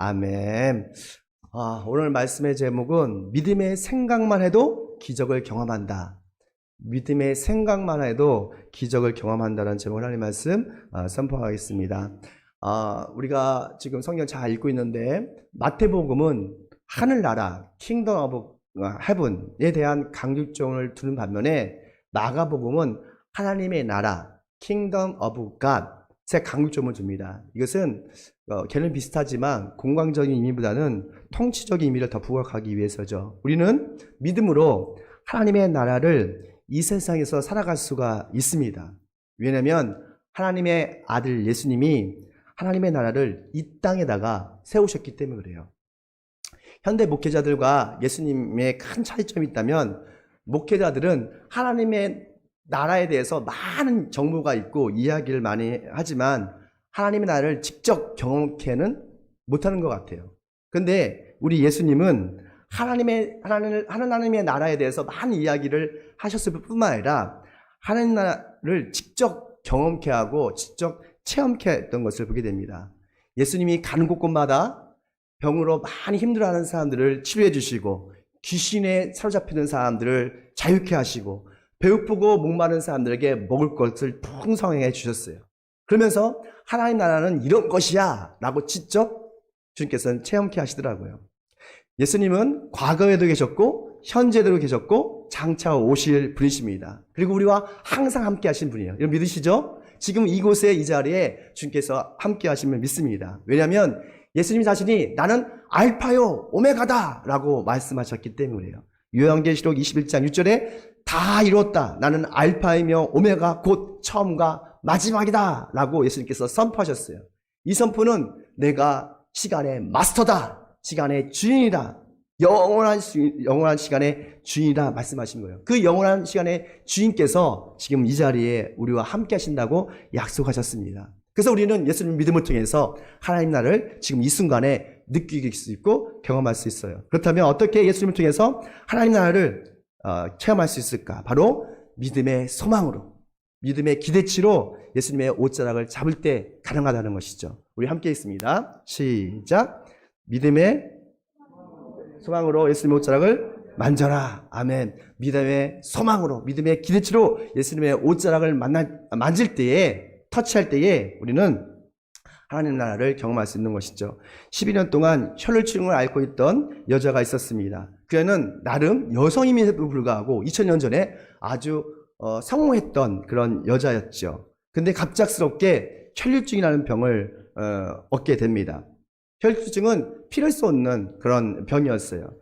아멘. 오늘 말씀의 제목은 믿음의 생각만 해도 기적을 경험한다. 믿음의 생각만 해도 기적을 경험한다는 제목을 하나님 말씀 선포하겠습니다. 우리가 지금 성경 잘 읽고 있는데 마태복음은 하늘나라 킹덤 오브 헤븐에 대한 강조점을 두는 반면에 마가복음은 하나님의 나라 킹덤 오브 갓에 강조점을 줍니다. 이것은 걔는 비슷하지만 공광적인 의미보다는 통치적인 의미를 더 부각하기 위해서죠. 우리는 믿음으로 하나님의 나라를 이 세상에서 살아갈 수가 있습니다. 왜냐하면 하나님의 아들 예수님이 하나님의 나라를 이 땅에다가 세우셨기 때문에 그래요. 현대 목회자들과 예수님의 큰 차이점이 있다면 목회자들은 하나님의 나라에 대해서 많은 정보가 있고 이야기를 많이 하지만 하나님의 나라를 직접 경험케는 못하는 것 같아요. 그런데 우리 예수님은 하나님의 나라에 대해서 많은 이야기를 하셨을 뿐만 아니라 하나님 나라를 직접 경험케 하고 직접 체험케 했던 것을 보게 됩니다. 예수님이 가는 곳곳마다 병으로 많이 힘들어하는 사람들을 치료해 주시고 귀신에 사로잡히는 사람들을 자유케 하시고 배고프고 목마른 사람들에게 먹을 것을 풍성하게 주셨어요. 그러면서 하나님 나라는 이런 것이야 라고 직접 주님께서는 체험케 하시더라고요. 예수님은 과거에도 계셨고 현재도 계셨고 장차 오실 분이십니다. 그리고 우리와 항상 함께 하신 분이에요. 여러분 믿으시죠? 지금 이곳에 이 자리에 주님께서 함께 하시면 믿습니다. 왜냐하면 예수님 자신이 나는 알파요 오메가다 라고 말씀하셨기 때문이에요. 요한계시록 21장 6절에 다 이뤘다. 나는 알파이며 오메가 곧 처음과 마지막이다 라고 예수님께서 선포하셨어요. 이 선포는 내가 시간의 마스터다. 시간의 주인이다. 영원한 시간의 주인이다 말씀하신 거예요. 그 영원한 시간의 주인께서 지금 이 자리에 우리와 함께 하신다고 약속하셨습니다. 그래서 우리는 예수님 믿음을 통해서 하나님 나라를 지금 이 순간에 느낄 수 있고 경험할 수 있어요. 그렇다면 어떻게 예수님을 통해서 하나님 나라를 체험할 수 있을까? 바로 믿음의 소망으로, 믿음의 기대치로 예수님의 옷자락을 잡을 때 가능하다는 것이죠. 우리 함께 있습니다. 시작. 믿음의 소망으로 예수님의 옷자락을 만져라. 아멘. 믿음의 소망으로, 믿음의 기대치로 예수님의 옷자락을 만질 때에, 터치할 때에 우리는 하나님 나라를 경험할 수 있는 것이죠. 12년 동안 혈루증을 앓고 있던 여자가 있었습니다. 그녀는 나름 여성임에도 불구하고 2000년 전에 아주 성공했던 그런 여자였죠. 근데 갑작스럽게 혈루증이라는 병을 얻게 됩니다. 혈루증은 피를 쏟는 그런 병이었어요.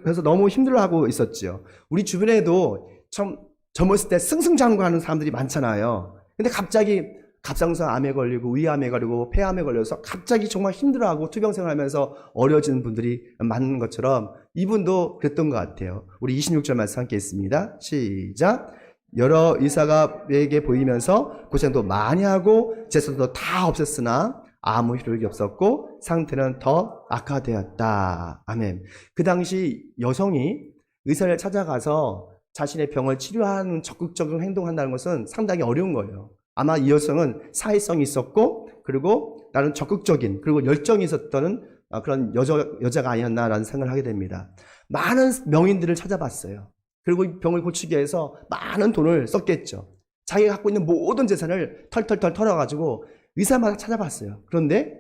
그래서 너무 힘들어하고 있었죠. 우리 주변에도 참 젊었을 때 승승장구하는 사람들이 많잖아요. 근데 갑자기 갑상선 암에 걸리고 위암에 걸리고 폐암에 걸려서 갑자기 정말 힘들어하고 투병생활 하면서 어려워지는 분들이 많은 것처럼 이분도 그랬던 것 같아요. 우리 26절 말씀 함께 있습니다. 시작. 여러 의사가에게 보이면서 고생도 많이 하고 제사도 다 없앴으나 아무 효력이 없었고 상태는 더 악화되었다. 아멘. 그 당시 여성이 의사를 찾아가서 자신의 병을 치료하는 적극적인 행동을 한다는 것은 상당히 어려운 거예요. 아마 이 여성은 사회성이 있었고 그리고 나는 적극적인 그리고 열정이 있었던 그런 여자가 아니었나라는 생각을 하게 됩니다. 많은 명인들을 찾아봤어요. 그리고 이 병을 고치기 위해서 많은 돈을 썼겠죠. 자기가 갖고 있는 모든 재산을 털털털 털어가지고 의사마다 찾아봤어요. 그런데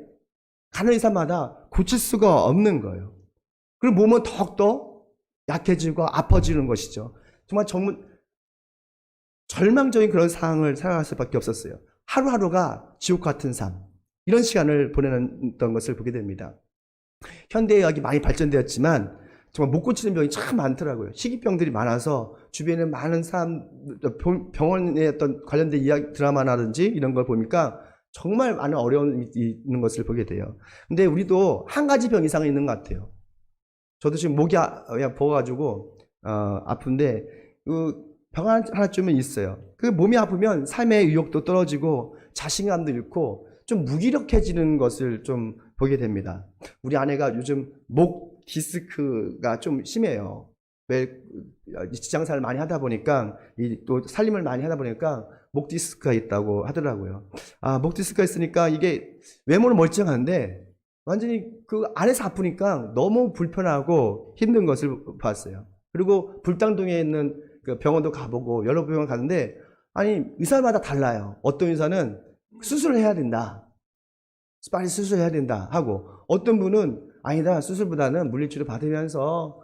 가는 의사마다 고칠 수가 없는 거예요. 그리고 몸은 더욱더 약해지고 아파지는 것이죠. 정말 절망적인 그런 상황을 살아갈 수밖에 없었어요. 하루하루가 지옥 같은 삶, 이런 시간을 보내던 것을 보게 됩니다. 현대의학이 많이 발전되었지만 정말 못 고치는 병이 참 많더라고요. 희귀병들이 많아서 주변에 많은 사람, 병원에 어떤 관련된 이야기, 드라마라든지 이런 걸 보니까 정말 많은 어려움이 있는 것을 보게 돼요. 근데 우리도 한 가지 병 이상은 있는 것 같아요. 저도 지금 목이 부어가지고 아픈데 그 병 하나쯤은 있어요. 그 몸이 아프면 삶의 의욕도 떨어지고 자신감도 잃고 좀 무기력해지는 것을 좀 보게 됩니다. 우리 아내가 요즘 목 디스크가 좀 심해요. 왜 직장생활을 많이 하다 보니까 또 살림을 많이 하다 보니까 목 디스크가 있다고 하더라고요. 목 디스크가 있으니까 이게 외모는 멀쩡한데 완전히 그 안에서 아프니까 너무 불편하고 힘든 것을 봤어요. 그리고 불당동에 있는 그 병원도 가보고 여러 병원 가는데 아니 의사마다 달라요. 어떤 의사는 수술을 해야 된다. 빨리 수술해야 된다 하고 어떤 분은 아니다. 수술보다는 물리치료 받으면서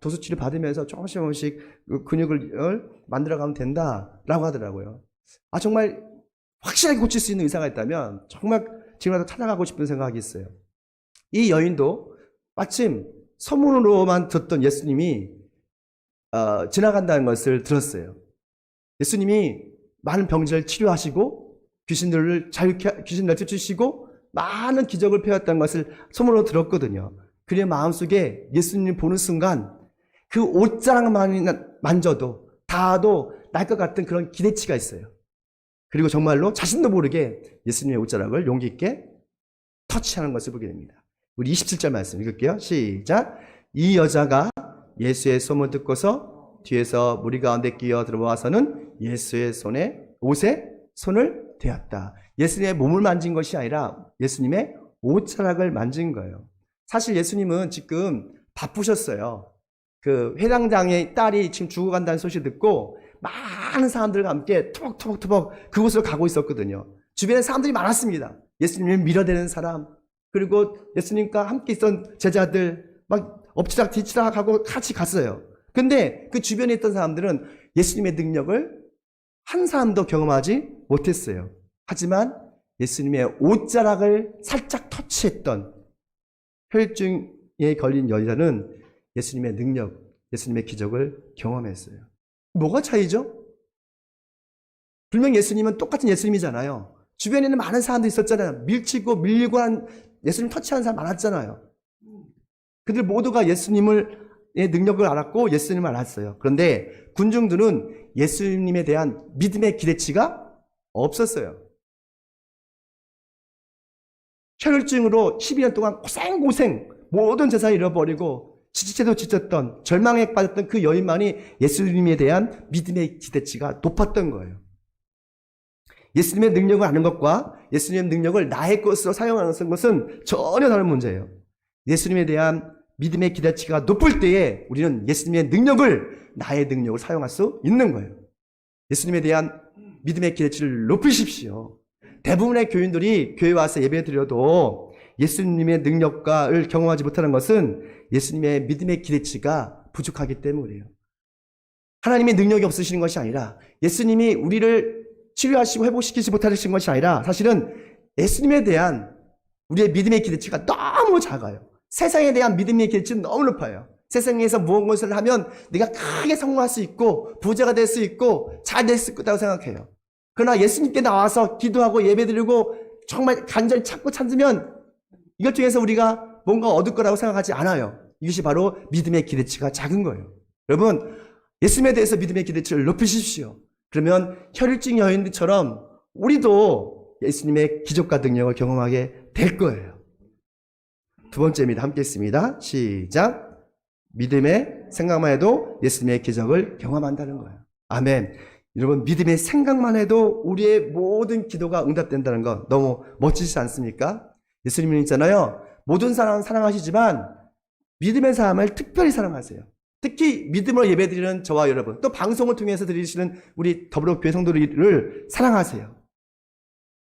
도수치료 받으면서 조금씩 그 근육을 만들어가면 된다라고 하더라고요. 아 정말 확실하게 고칠 수 있는 의사가 있다면 정말 지금라도 찾아가고 싶은 생각이 있어요. 이 여인도 마침 소문으로만 듣던 예수님이 지나간다는 것을 들었어요. 예수님이 많은 병자를 치료하시고 귀신들을 자유케 귀신 내쫓으시고 많은 기적을 펴왔다는 것을 소문으로 들었거든요. 그의 마음속에 예수님을 보는 순간 그 옷자락만 만져도 닿아도 날 것 같은 그런 기대치가 있어요. 그리고 정말로 자신도 모르게 예수님의 옷자락을 용기 있게 터치하는 것을 보게 됩니다. 우리 27절 말씀 읽을게요. 시작. 이 여자가 예수의 소문 듣고서 뒤에서 무리 가운데 끼어 들어와서는 예수의 옷에 손을 대었다. 예수님의 몸을 만진 것이 아니라 예수님의 옷자락을 만진 거예요. 사실 예수님은 지금 바쁘셨어요. 그 회당장의 딸이 지금 죽어간다는 소식 듣고 많은 사람들과 함께 투벅투벅 그곳으로 가고 있었거든요. 주변에 사람들이 많았습니다. 예수님을 밀어대는 사람, 그리고 예수님과 함께 있던 제자들 막 엎치락 뒤치락 하고 같이 갔어요. 근데 그 주변에 있던 사람들은 예수님의 능력을 한 사람도 경험하지 못했어요. 하지만 예수님의 옷자락을 살짝 터치했던 혈증에 걸린 여자는 예수님의 능력, 예수님의 기적을 경험했어요. 뭐가 차이죠? 분명 예수님은 똑같은 예수님이잖아요. 주변에는 많은 사람들이 있었잖아요. 밀치고 밀리고 한 예수님 터치하는 사람 많았잖아요. 그들 모두가 예수님의 능력을 알았고 예수님을 알았어요. 그런데 군중들은 예수님에 대한 믿음의 기대치가 없었어요. 혈증으로 12년 동안 고생 모든 재산을 잃어버리고 지체도 지쳤던 절망에 빠졌던 그 여인만이 예수님에 대한 믿음의 기대치가 높았던 거예요. 예수님의 능력을 아는 것과 예수님의 능력을 나의 것으로 사용하는 것은 전혀 다른 문제예요. 예수님에 대한 믿음의 기대치가 높을 때에 우리는 예수님의 능력을 나의 능력을 사용할 수 있는 거예요. 예수님에 대한 믿음의 기대치를 높이십시오. 대부분의 교인들이 교회 와서 예배 드려도 예수님의 능력을 경험하지 못하는 것은 예수님의 믿음의 기대치가 부족하기 때문이에요. 하나님의 능력이 없으시는 것이 아니라 예수님이 우리를 치료하시고 회복시키지 못하신 것이 아니라 사실은 예수님에 대한 우리의 믿음의 기대치가 너무 작아요. 세상에 대한 믿음의 기대치는 너무 높아요. 세상에서 무엇을 하면 내가 크게 성공할 수 있고 부자가 될 수 있고 잘 될 수 있다고 생각해요. 그러나 예수님께 나와서 기도하고 예배드리고 정말 간절히 찾으면 이것 중에서 우리가 뭔가 얻을 거라고 생각하지 않아요. 이것이 바로 믿음의 기대치가 작은 거예요. 여러분, 예수님에 대해서 믿음의 기대치를 높이십시오. 그러면 혈증 여인들처럼 우리도 예수님의 기적과 능력을 경험하게 될 거예요. 두 번째입니다. 함께 했습니다. 시작. 믿음의 생각만 해도 예수님의 기적을 경험한다는 거예요. 아멘. 여러분, 믿음의 생각만 해도 우리의 모든 기도가 응답된다는 거 너무 멋지지 않습니까? 예수님은 있잖아요. 모든 사람 사랑하시지만 믿음의 사람을 특별히 사랑하세요. 특히 믿음으로 예배드리는 저와 여러분, 또 방송을 통해서 드리시는 우리 더불어 교회 성도들을 사랑하세요.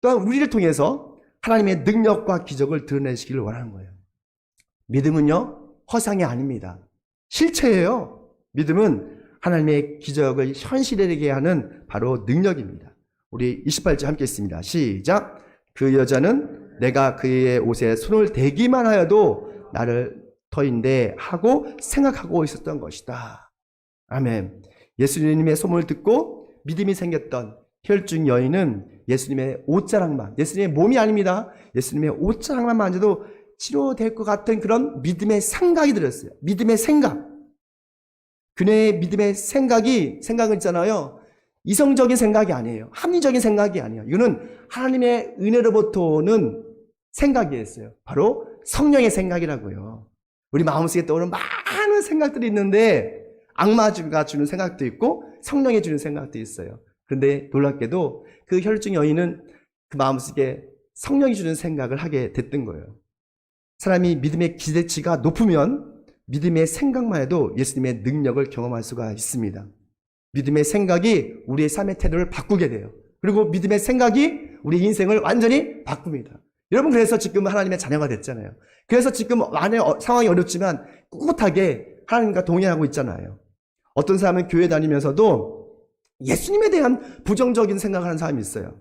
또한 우리를 통해서 하나님의 능력과 기적을 드러내시기를 원하는 거예요. 믿음은요, 허상이 아닙니다. 실체예요. 믿음은 하나님의 기적을 현실되게 하는 바로 능력입니다. 우리 28절 함께 있습니다. 시작. 그 여자는 내가 그의 옷에 손을 대기만 하여도 나를 터인데 하고 생각하고 있었던 것이다. 아멘. 예수님의 소문을 듣고 믿음이 생겼던 혈증 여인은 예수님의 옷자락만, 예수님의 몸이 아닙니다. 예수님의 옷자락만 만져도 치료될 것 같은 그런 믿음의 생각이 들었어요. 믿음의 생각. 그녀의 믿음의 생각은 있잖아요. 이성적인 생각이 아니에요. 합리적인 생각이 아니에요. 이거는 하나님의 은혜로부터 오는 생각이었어요. 바로 성령의 생각이라고요. 우리 마음속에 떠오르는 많은 생각들이 있는데 악마가 주는 생각도 있고 성령이 주는 생각도 있어요. 그런데 놀랍게도 그 혈증 여인은 그 마음속에 성령이 주는 생각을 하게 됐던 거예요. 사람이 믿음의 기대치가 높으면 믿음의 생각만 해도 예수님의 능력을 경험할 수가 있습니다. 믿음의 생각이 우리의 삶의 태도를 바꾸게 돼요. 그리고 믿음의 생각이 우리 인생을 완전히 바꿉니다. 여러분, 그래서 지금 하나님의 자녀가 됐잖아요. 그래서 지금 안에 상황이 어렵지만 꿋꿋하게 하나님과 동행하고 있잖아요. 어떤 사람은 교회 다니면서도 예수님에 대한 부정적인 생각을 하는 사람이 있어요.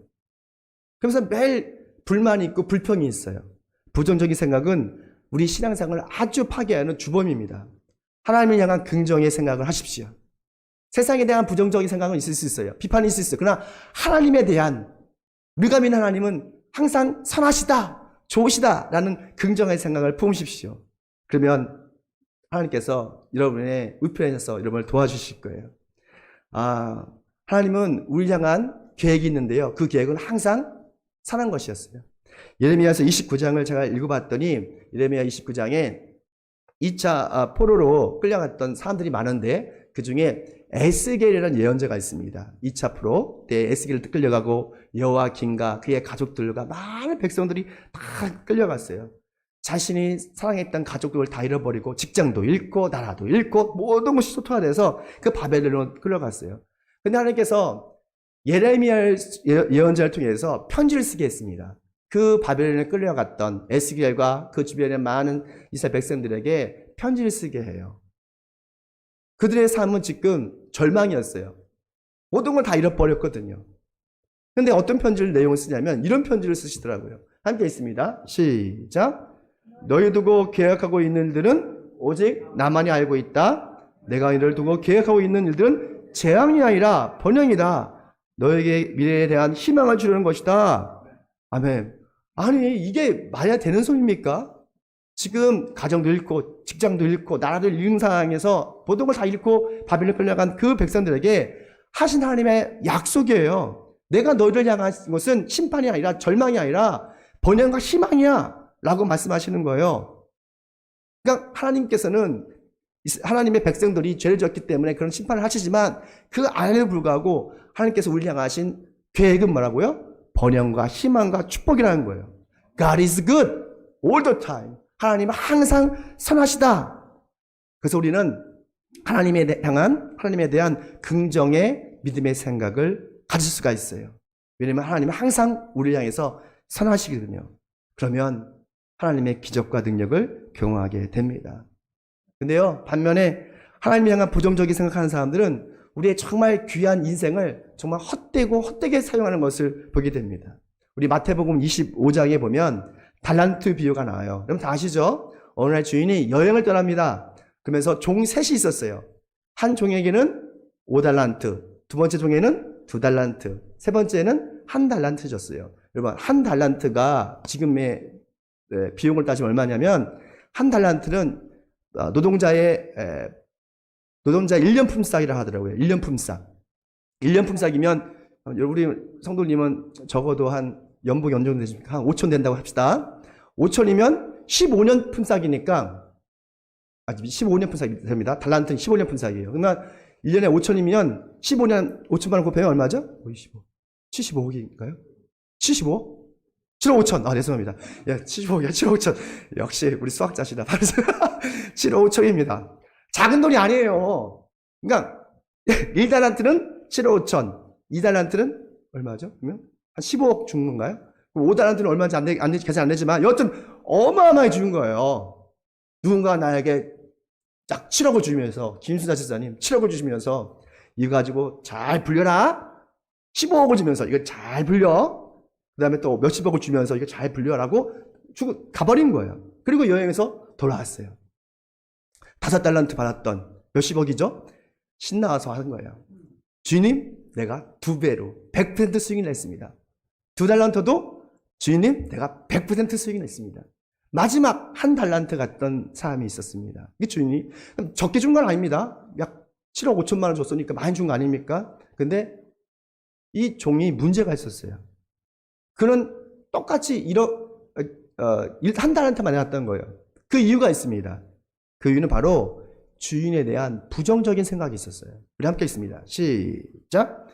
그래서 매일 불만이 있고 불평이 있어요. 부정적인 생각은 우리 신앙생활을 아주 파괴하는 주범입니다. 하나님을 향한 긍정의 생각을 하십시오. 세상에 대한 부정적인 생각은 있을 수 있어요. 비판이 있을 수 있어요. 그러나 하나님에 대한, 우리가 믿는 하나님은 항상 선하시다, 좋으시다라는 긍정의 생각을 품으십시오. 그러면 하나님께서 여러분의 우편에서 여러분을 도와주실 거예요. 하나님은 우리를 향한 계획이 있는데요. 그 계획은 항상 선한 것이었어요. 예레미야서 29장을 제가 읽어봤더니 예레미야 29장에 2차 포로로 끌려갔던 사람들이 많은데 그 중에 에스겔이라는 예언자가 있습니다. 2차 포로 때 에스겔을 끌려가고 여호와김과 그의 가족들과 많은 백성들이 다 끌려갔어요. 자신이 사랑했던 가족들을 다 잃어버리고 직장도 잃고 나라도 잃고 모든 것이 소토화돼서 그 바벨론으로 끌려갔어요. 근데 하나님께서 예레미야 예언자를 통해서 편지를 쓰게 했습니다. 그 바벨론에 끌려갔던 에스겔과 그 주변의 많은 이스라엘 백성들에게 편지를 쓰게 해요. 그들의 삶은 지금 절망이었어요. 모든 걸 다 잃어버렸거든요. 근데 어떤 편지를 내용을 쓰냐면 이런 편지를 쓰시더라고요. 함께 있습니다. 시작. 너희 두고 계획하고 있는 일들은 오직 나만이 알고 있다. 내가 이를 두고 계획하고 있는 일들은 재앙이 아니라 번영이다. 너에게 미래에 대한 희망을 주려는 것이다. 아멘. 아니, 이게 말이 되는 소리입니까? 지금 가정도 잃고 직장도 잃고 나라를 잃은 상황에서 모든 걸 다 잃고 바벨론 끌려간 그 백성들에게 하신 하나님의 약속이에요. 내가 너희를 향한 것은 심판이 아니라 절망이 아니라 번영과 희망이야 라고 말씀하시는 거예요. 그러니까 하나님께서는 하나님의 백성들이 죄를 졌기 때문에 그런 심판을 하시지만 그 안에도 불구하고 하나님께서 우리를 향하신 계획은 뭐라고요? 번영과 희망과 축복이라는 거예요. God is good all the time. 하나님은 항상 선하시다. 그래서 우리는 하나님에 대한 긍정의 믿음의 생각을 가질 수가 있어요. 왜냐하면 하나님은 항상 우리를 향해서 선하시거든요. 그러면 하나님의 기적과 능력을 경험하게 됩니다. 근데요, 반면에 하나님을 향한 부정적인 생각하는 사람들은 우리의 정말 귀한 인생을 정말 헛되게 사용하는 것을 보게 됩니다. 우리 마태복음 25장에 보면 달란트 비유가 나와요. 여러분 다 아시죠? 어느 날 주인이 여행을 떠납니다. 그러면서 종 셋이 있었어요. 한 종에게는 5달란트, 두 번째 종에는 2달란트, 세 번째는 1달란트 줬어요. 여러분, 1달란트가 지금의 비용을 따지면 얼마냐면 1달란트는 노동자 1년 품삯이라 하더라고요. 1년 품삯. 1년 품삯이면 우리 성도님은 적어도 한 연봉이 어느 정도 되십니까? 한 5천 된다고 합시다. 5천이면 15년 품삯이니까 15년 품삯이 됩니다. 달란트는 15년 품삯이에요. 그러면 1년에 5천이면 15년 5천만 원 곱하면 얼마죠? 25. 75억인가요? 75억? 7억 5천. 아, 죄송합니다. 야, 75억이야. 7억 5천. 역시 우리 수학자시다. 7억 5천입니다. 작은 돈이 아니에요. 그러니까 1달란트는 7억 5천. 2달란트는 얼마죠? 그러면 한 15억 준 건가요? 5달란트는 얼마인지 계산 안 되지만 여하튼 어마어마하게 주는 거예요. 누군가 나에게 딱 7억을 주면서 김순자 집사님 7억을 주시면서 이거 가지고 잘 불려라. 15억을 주면서 이거 잘 불려. 그 다음에 또 몇십억을 주면서 이거 잘 불려라고 주고 가버린 거예요. 그리고 여행에서 돌아왔어요. 5달란트 받았던 몇십억이죠? 신나서 하는 거예요. 주님, 내가 2배로 100% 수익을 냈습니다. 2달란트도 주인님, 내가 100% 수익을 냈습니다. 마지막 1달란트 갔던 사람이 있었습니다. 이게 주인이 적게 준 건 아닙니다. 약 7억 5천만 원 줬으니까 많이 준 거 아닙니까? 근데 이 종이 문제가 있었어요. 그는 똑같이 1달란트만 해놨던 거예요. 그 이유가 있습니다. 그 이유는 바로 주인에 대한 부정적인 생각이 있었어요. 우리 함께 있습니다. 시작.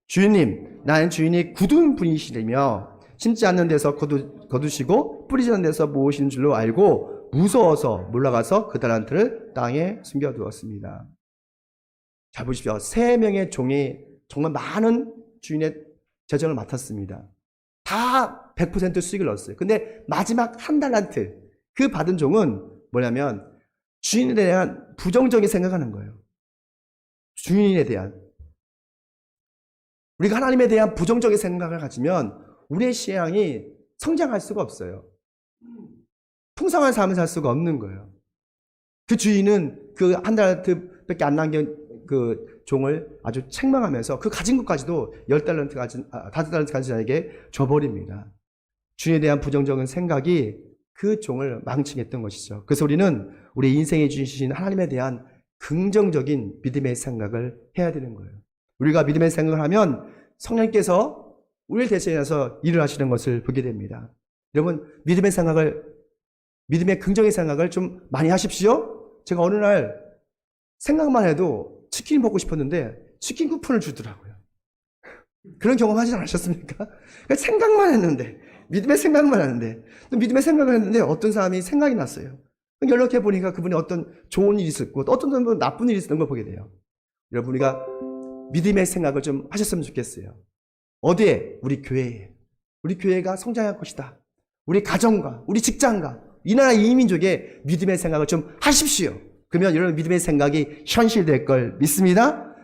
주인님, 나는 주인이 굳은 분이시라며 심지 않는 데서 거두시고 뿌리지 않는 데서 모으시는 줄로 알고 무서워서 몰라가서 그 달란트를 땅에 숨겨두었습니다. 잘 보십시오. 3명의 종이 정말 많은 주인의 재정을 맡았습니다. 다 100% 수익을 얻었어요. 근데 마지막 한 달란트, 그 받은 종은 뭐냐면 주인에 대한 부정적인 생각하는 거예요. 주인에 대한. 우리가 하나님에 대한 부정적인 생각을 가지면 우리의 신앙이 성장할 수가 없어요. 풍성한 삶을 살 수가 없는 거예요. 그 주인은 그 한 달란트밖에 안 남긴 그 종을 아주 책망하면서 그 가진 것까지도 10달란트 가진, 5달란트 가진 자에게 줘버립니다. 주인에 대한 부정적인 생각이 그 종을 망치게 했던 것이죠. 그래서 우리는 우리 인생에 주신 하나님에 대한 긍정적인 믿음의 생각을 해야 되는 거예요. 우리가 믿음의 생각을 하면 성령께서 우리를 대신해서 일을 하시는 것을 보게 됩니다. 여러분, 믿음의 긍정의 생각을 좀 많이 하십시오. 제가 어느 날 생각만 해도 치킨 먹고 싶었는데 치킨 쿠폰을 주더라고요. 그런 경험 하지 않으셨습니까? 생각만 했는데, 믿음의 생각만 하는데, 또 믿음의 생각을 했는데 어떤 사람이 생각이 났어요. 연락해 보니까 그분이 어떤 좋은 일이 있었고 또 어떤 분은 나쁜 일이 있었던 걸 보게 돼요. 여러분, 우리가 믿음의 생각을 좀 하셨으면 좋겠어요. 어디에? 우리 교회에. 우리 교회가 성장할 것이다. 우리 가정과 우리 직장과 이 나라 이 민족의 믿음의 생각을 좀 하십시오. 그러면 여러분 믿음의 생각이 현실될 걸 믿습니다.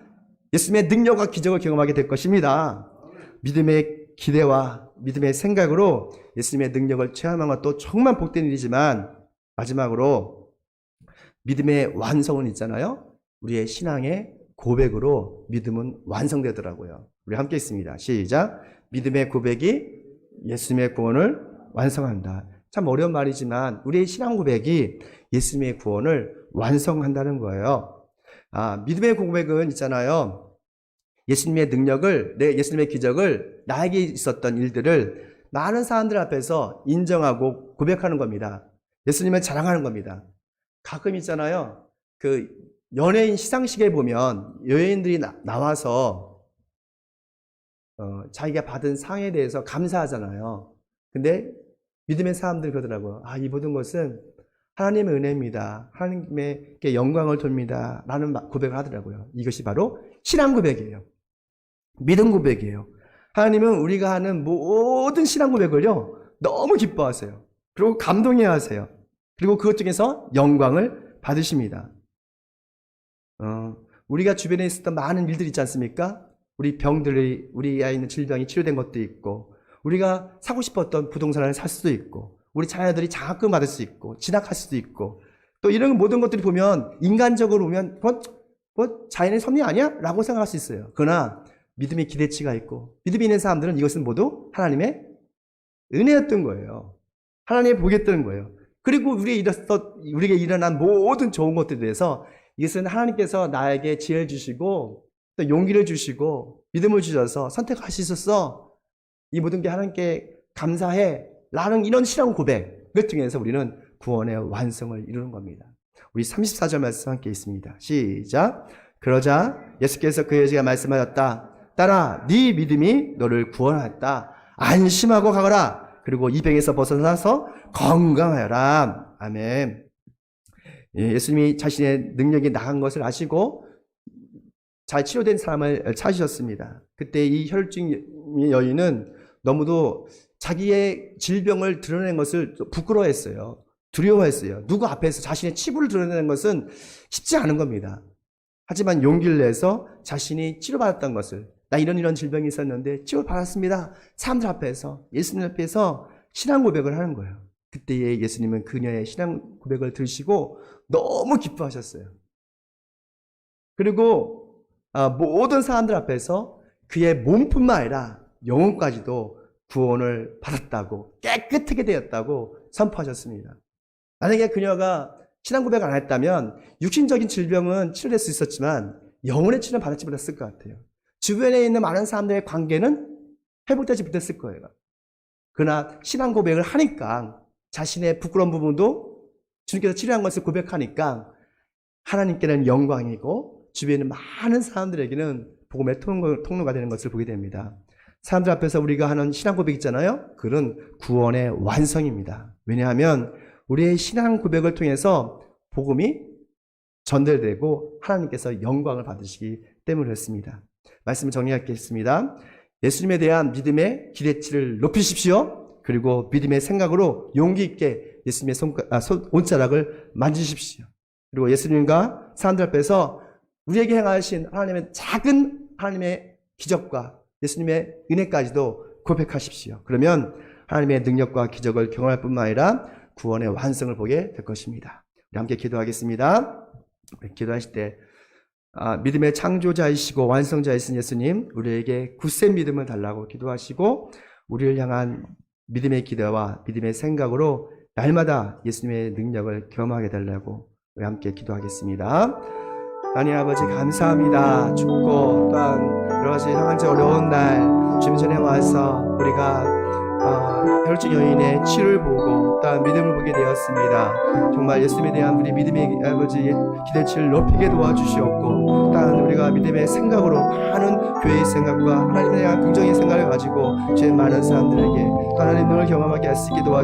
예수님의 능력과 기적을 경험하게 될 것입니다. 믿음의 기대와 믿음의 생각으로 예수님의 능력을 체험한 것도 정말 복된 일이지만 마지막으로 믿음의 완성은 있잖아요. 우리의 신앙의 고백으로 믿음은 완성되더라고요. 우리 함께 있습니다. 시작. 믿음의 고백이 예수님의 구원을 완성한다. 참 어려운 말이지만 우리의 신앙 고백이 예수님의 구원을 완성한다는 거예요. 믿음의 고백은 있잖아요. 예수님의 능력을, 예수님의 기적을, 나에게 있었던 일들을 많은 사람들 앞에서 인정하고 고백하는 겁니다. 예수님을 자랑하는 겁니다. 가끔 있잖아요. 그 연예인 시상식에 보면 여인들이 나와서 자기가 받은 상에 대해서 감사하잖아요. 근데 믿음의 사람들이 그러더라고요. 이 모든 것은 하나님의 은혜입니다. 하나님께 영광을 돌립니다. 라는 고백을 하더라고요. 이것이 바로 신앙 고백이에요. 믿음 고백이에요. 하나님은 우리가 하는 모든 신앙 고백을요, 너무 기뻐하세요. 그리고 감동해 하세요. 그리고 그것 중에서 영광을 받으십니다. 우리가 주변에 있었던 많은 일들이 있지 않습니까? 우리 병들이, 우리 아이 있는 질병이 치료된 것도 있고, 우리가 사고 싶었던 부동산을 살 수도 있고, 우리 자녀들이 장학금 받을 수 있고, 진학할 수도 있고, 또 이런 모든 것들이 보면, 인간적으로 보면, 자연의 섭리 아니야? 라고 생각할 수 있어요. 그러나, 믿음의 기대치가 있고, 믿음이 있는 사람들은 이것은 모두 하나님의 은혜였던 거예요. 하나님의 복이었던 거예요. 그리고 우리에게 일어난 모든 좋은 것들에 대해서 이것은 하나님께서 나에게 지혜를 주시고, 또 용기를 주시고, 믿음을 주셔서 선택할 수 있었어. 이 모든 게 하나님께 감사해. 라는 이런 신앙 고백, 그 중에서 우리는 구원의 완성을 이루는 겁니다. 우리 34절 말씀 함께 있습니다. 시작. 그러자 예수께서 그 여자가 말씀하였다. 딸아, 네 믿음이 너를 구원하였다. 안심하고 가거라. 그리고 이 병에서 벗어나서 건강하여라. 아멘. 예수님이 자신의 능력이 나간 것을 아시고 잘 치료된 사람을 찾으셨습니다. 그때 이 혈증 여인은 너무도 자기의 질병을 드러낸 것을 부끄러워했어요. 두려워했어요. 누구 앞에서 자신의 치부를 드러내는 것은 쉽지 않은 겁니다. 하지만 용기를 내서 자신이 치료받았던 것을, 나 이런 질병이 있었는데 치료받았습니다. 사람들 앞에서, 예수님 앞에서 신앙 고백을 하는 거예요. 그때에 예수님은 그녀의 신앙 고백을 들으시고 너무 기뻐하셨어요. 그리고 모든 사람들 앞에서 그의 몸뿐만 아니라 영혼까지도 구원을 받았다고, 깨끗하게 되었다고 선포하셨습니다. 만약에 그녀가 신앙 고백을 안 했다면 육신적인 질병은 치료될 수 있었지만 영혼의 치료는 받지 못했을 것 같아요. 주변에 있는 많은 사람들의 관계는 회복되지 못했을 거예요. 그러나 신앙 고백을 하니까 자신의 부끄러운 부분도 주님께서 치료한 것을 고백하니까 하나님께는 영광이고 주변에 있는 많은 사람들에게는 복음의 통로가 되는 것을 보게 됩니다. 사람들 앞에서 우리가 하는 신앙 고백 있잖아요. 그런 구원의 완성입니다. 왜냐하면 우리의 신앙 고백을 통해서 복음이 전달되고 하나님께서 영광을 받으시기 때문에 그렇습니다. 말씀을 정리하겠습니다. 예수님에 대한 믿음의 기대치를 높이십시오. 그리고 믿음의 생각으로 용기 있게 예수님의 옷자락을 만지십시오. 그리고 예수님과 사람들 앞에서 우리에게 행하신 하나님의 작은 하나님의 기적과 예수님의 은혜까지도 고백하십시오. 그러면 하나님의 능력과 기적을 경험할 뿐만 아니라 구원의 완성을 보게 될 것입니다. 우리 함께 기도하겠습니다. 기도하실 때 믿음의 창조자이시고 완성자이신 예수님, 우리에게 굳센 믿음을 달라고 기도하시고 우리를 향한 믿음의 기대와 믿음의 생각으로 날마다 예수님의 능력을 경험하게 달라고 우리 함께 기도하겠습니다. 하나님 아버지 감사합니다. 춥고 또한 여러 가지 상황이 어려운 날 주님 전에 와서 우리가 혈증 여인의 치료를 보고 또한 믿음을 보게 되었습니다. 정말 예수님에 대한 우리 믿음의 아버지 기대치를 높이게 도와주시옵고 또한 우리가 믿음의 생각으로 많은 교회의 생각과 하나님에 대한 긍정의 생각을 가지고 죄 많은 사람들에게 또 하나님 능을 경험하게 할 수 있게 도와주시옵고